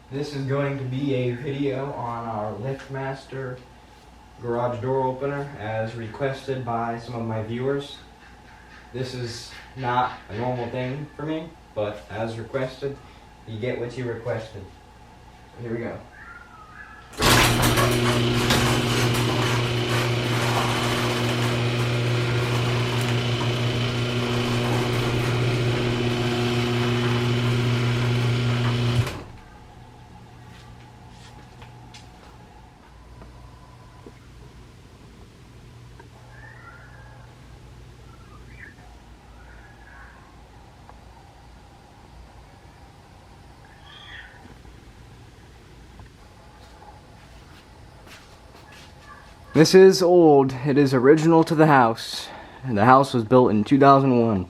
This is going to be a video on our Liftmaster garage door opener as requested by some of my viewers. This is not a normal thing for me, but as requested, you get what you requested. So here we go. This is old. It is original to the house. The house was built in 2001.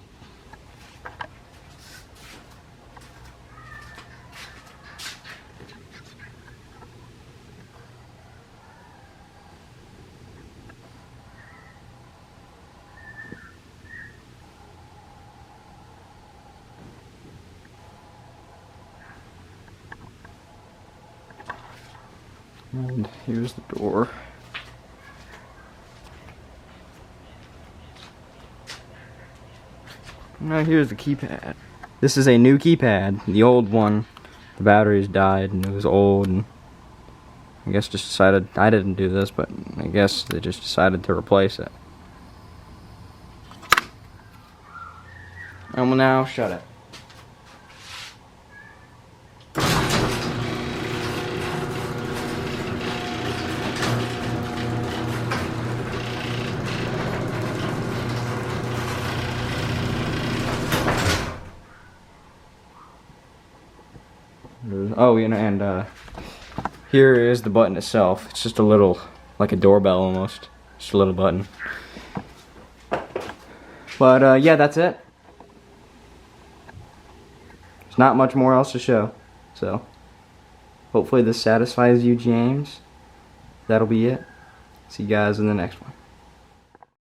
And here's the door. Now here's the keypad. This is a new keypad. The old one, the batteries died and it was old, and I guess just decided, I didn't do this, but I guess they just decided to replace it. And we'll now shut it. Oh, you know, and here is the button itself. It's just a little, like a doorbell almost. Just a little button. But yeah, that's it. There's not much more else to show. So, hopefully this satisfies you, James. That'll be it. See you guys in the next one.